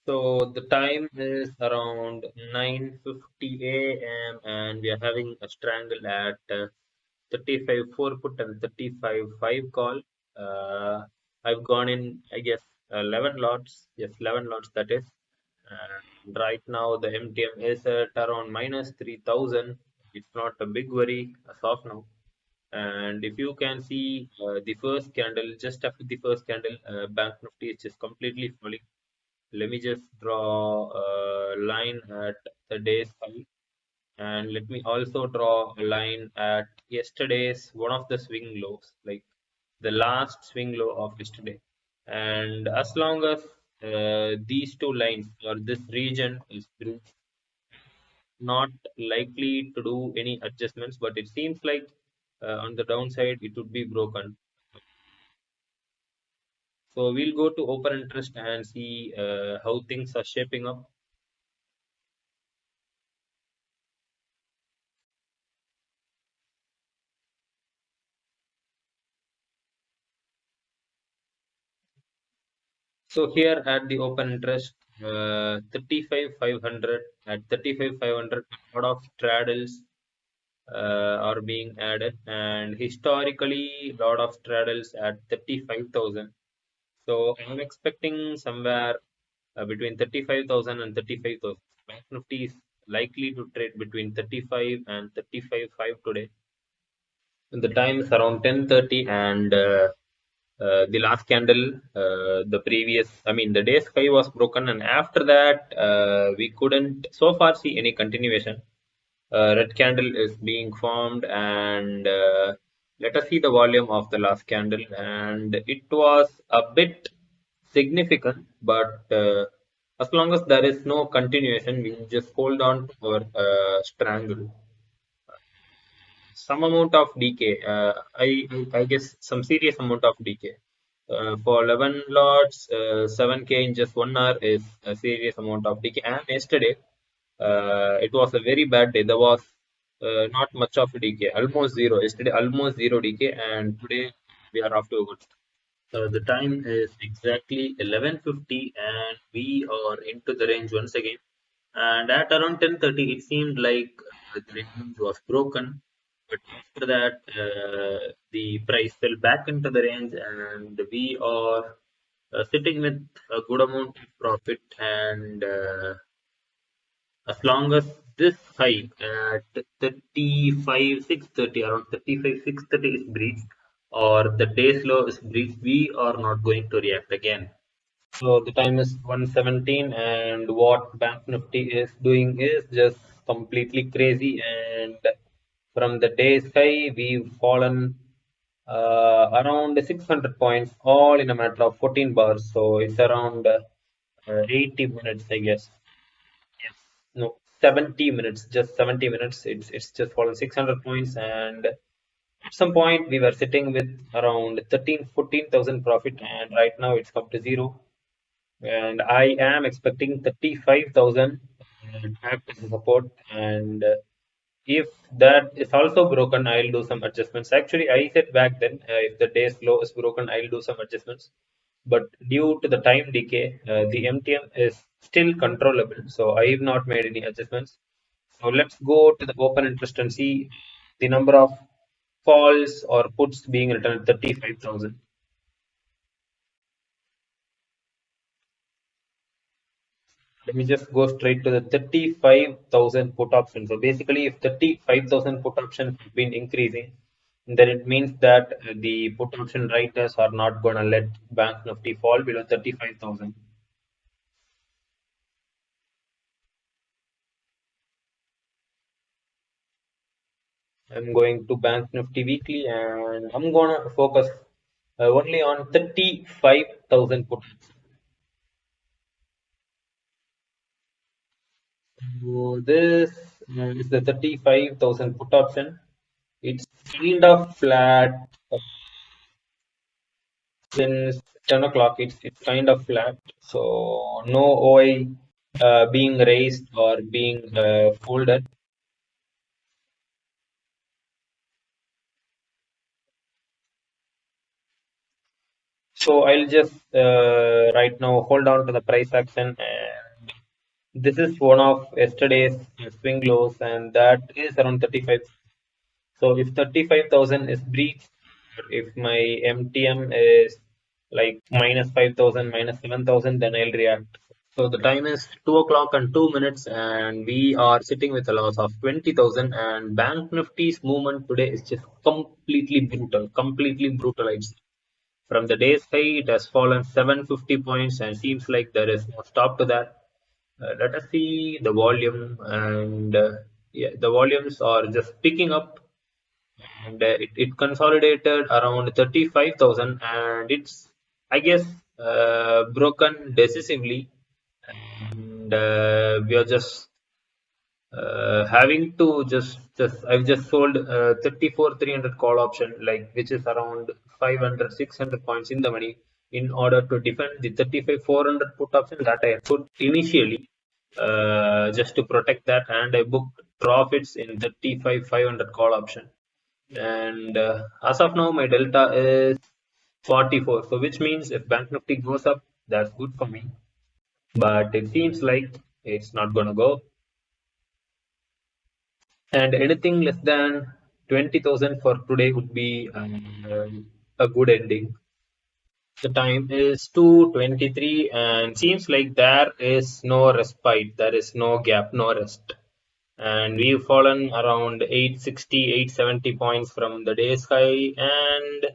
So the time is around 9:50 a.m. and we are having a strangle at 35 4 put and 35 5 call. Uh, I've gone in, I guess, 11 lots. Yes, 11 lots that is. And right now the MTM is at around minus 3000. It's not a big worry as of now. And if you can see the first candle, just after the first candle, Bank Nifty is just completely falling. Let me just draw a line at the day's high, and let me also draw a line at yesterday's one of the swing lows, like the last swing low of yesterday. And as long as these two lines or this region is not likely to do any adjustments, but it seems like on the downside it would be broken. So we'll go to open interest and see how things are shaping up. So here at the open interest, 35,500 at 35,500, a lot of straddles are being added, and historically, lot of straddles at 35,000. So I'm expecting somewhere between 35,000 and 35,000. Bank Nifty is likely to trade between 35 and 35.5 today. And the time is around 10:30, and the last candle, the previous, I mean, the day's high was broken, and after that, we couldn't so far see any continuation. Red candle is being formed, and let us see the volume of the last candle, and it was a bit significant, but as long as there is no continuation, we just hold on to our strangle. Some amount of decay. I guess some serious amount of decay. For 11 lots, 7K in just 1 hour is a serious amount of decay. And yesterday, it was a very bad day. There was not much of a decay, almost zero. Yesterday, almost zero decay, and today we are off to a good start. The time is exactly 11:50, and we are into the range once again. And at around 10:30, it seemed like the range was broken. But after that, the price fell back into the range, and we are sitting with a good amount of profit. And as long as this high at 35 630, around 35 630 is breached, or the day's low is breached, we are not going to react again. So the time is 1:17, and what Bank Nifty is doing is just completely crazy. And from the day's high, we've fallen around 600 points, all in a matter of 14 bars. So it's around 80 minutes, I guess. Yes. No, 70 minutes, just 70 minutes. It's just fallen 600 points, and at some point we were sitting with around 13 14,000 profit, and right now it's come to zero. And I am expecting 35,000 act as a support. And if that is also broken, I'll do some adjustments. Actually, I said back then, if the day's low is broken, I'll do some adjustments. But due to the time decay, the MTM is still controllable. So I've not made any adjustments. So let's go to the open interest and see the number of calls or puts being written at 35,000. Let me just go straight to the 35,000 put option. So basically, if 35,000 put options have been increasing, then it means that the put option writers are not going to let Bank Nifty fall below 35,000. I'm going to Bank Nifty weekly, and I'm going to focus only on 35,000 put. So this is the 35,000 put option. It's kind of flat since 10 o'clock. It's kind of flat. So no OI being raised or being folded. So I'll just right now hold on to the price action, and this is one of yesterday's swing lows, and that is around 35. So if 35,000 is breached, or if my MTM is like minus 5,000, minus 7,000, then I'll react. So the time is 2 o'clock and 2 minutes, and we are sitting with a loss of 20,000. And Bank Nifty's movement today is just completely brutal, completely brutal. I'd say. From the day's high, it has fallen 750 points, and seems like there is no stop to that. Let us see the volume, and yeah, the volumes are just picking up, and it consolidated around 35,000, and it's, I guess, broken decisively, and we are just having to just I've just sold 34 300 call option, like which is around 500 600 points in the money, in order to defend the 35 400 put option that I put initially, just to protect that, and I booked profits in 35 500 call option. And as of now my delta is 44, so which means if Bank Nifty goes up, that's good for me, but it seems like it's not gonna go, and anything less than 20,000 for today would be a good ending. The time is 2:23, and seems like there is no respite, there is no gap, no rest. And we've fallen around 860, 870 points from the day's high. And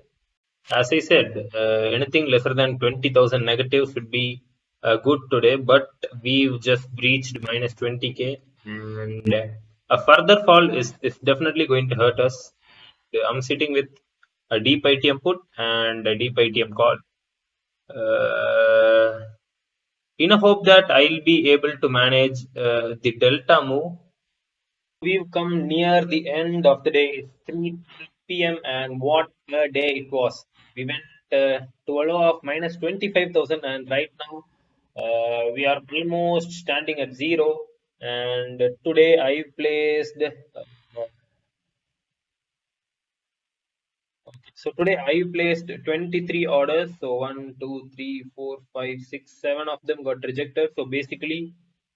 as I said, anything lesser than 20,000 negatives would be good today, but we've just breached minus 20k, and a further fall is definitely going to hurt us. I'm sitting with a deep ITM put and a deep ITM call, uh, in a hope that I'll be able to manage the delta move. We've come near the end of the day. It's 3 p.m. and what a day it was. We went to a low of minus 25,000, and right now we are almost standing at zero. And today I placed so today I placed 23 orders. So 1, 2, 3, 4, 5, 6, 7 of them got rejected. So basically,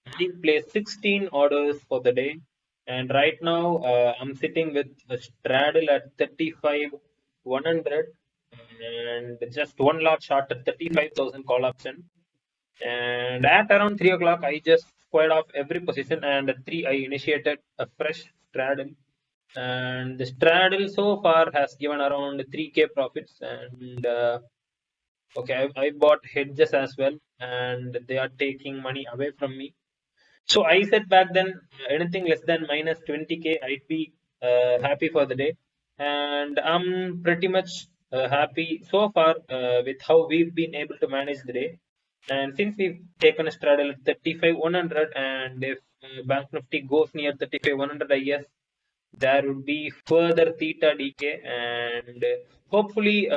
I placed 16 orders for the day. And right now, I'm sitting with a straddle at 35 100, and just one lot short at 35,000 call option. And at around 3 o'clock, I just squared off every position, and at 3, I initiated a fresh straddle. And the straddle so far has given around 3k profits. And okay, I bought hedges as well, and they are taking money away from me. So I said back then, anything less than minus 20k, I'd be happy for the day. And I'm pretty much happy so far with how we've been able to manage the day. And since we've taken a straddle at 35 100, and if Bank Nifty goes near 35 100, I guess there would be further theta decay, and hopefully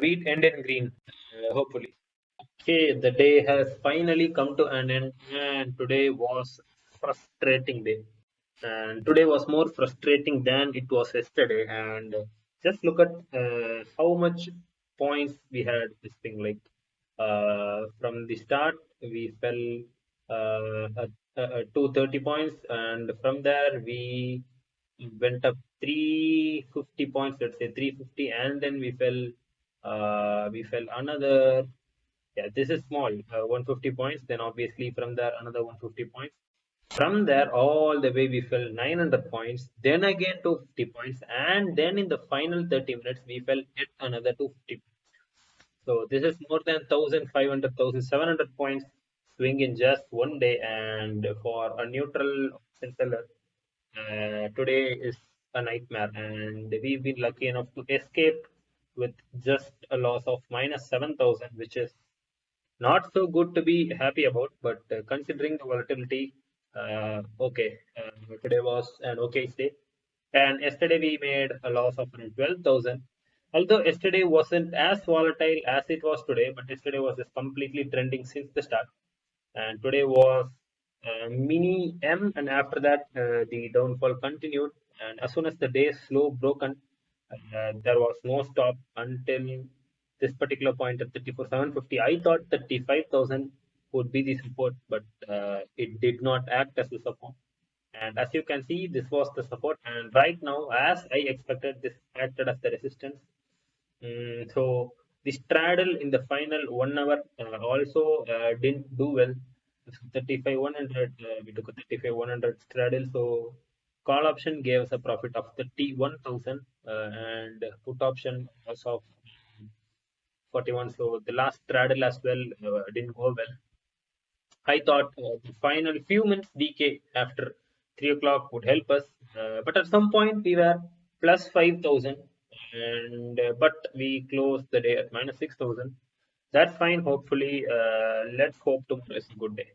we'd end in green. Hopefully. Okay, the day has finally come to an end, and today was frustrating day. And today was more frustrating than it was yesterday. And just look at how much points we had this thing. Like from the start, we fell at 230 points, and from there we went up 350 points. Let's say 350, and then we fell another, yeah, this is small, 150 points. Then obviously from there another 150 points. From there all the way we fell 900 points. Then again 250 points, and then in the final 30 minutes we fell yet another 250. So this is more than 1,500, 1,700 points swing in just one day. And for a neutral option seller, today is a nightmare. And we've been lucky enough to escape with just a loss of minus 7,000, which is not so good to be happy about, but considering the volatility, okay, today was an okay day. And yesterday we made a loss of around 12,000. Although yesterday wasn't as volatile as it was today, but yesterday was just completely trending since the start. And today was mini M, and after that the downfall continued. And as soon as the day's slow broken, there was no stop until this particular point at 34,750. I thought 35,000 would be the support, but it did not act as the support. And as you can see, this was the support. And right now, as I expected, this acted as the resistance. So the straddle in the final 1 hour also didn't do well. 35,100, we took a 35,100 straddle. So call option gave us a profit of 31,000 and put option was of 41. So the last straddle as well didn't go well. I thought the final few minutes decay after 3 o'clock would help us, but at some point we were plus 5,000, and but we closed the day at minus 6,000. That's fine. Hopefully, let's hope tomorrow is a good day.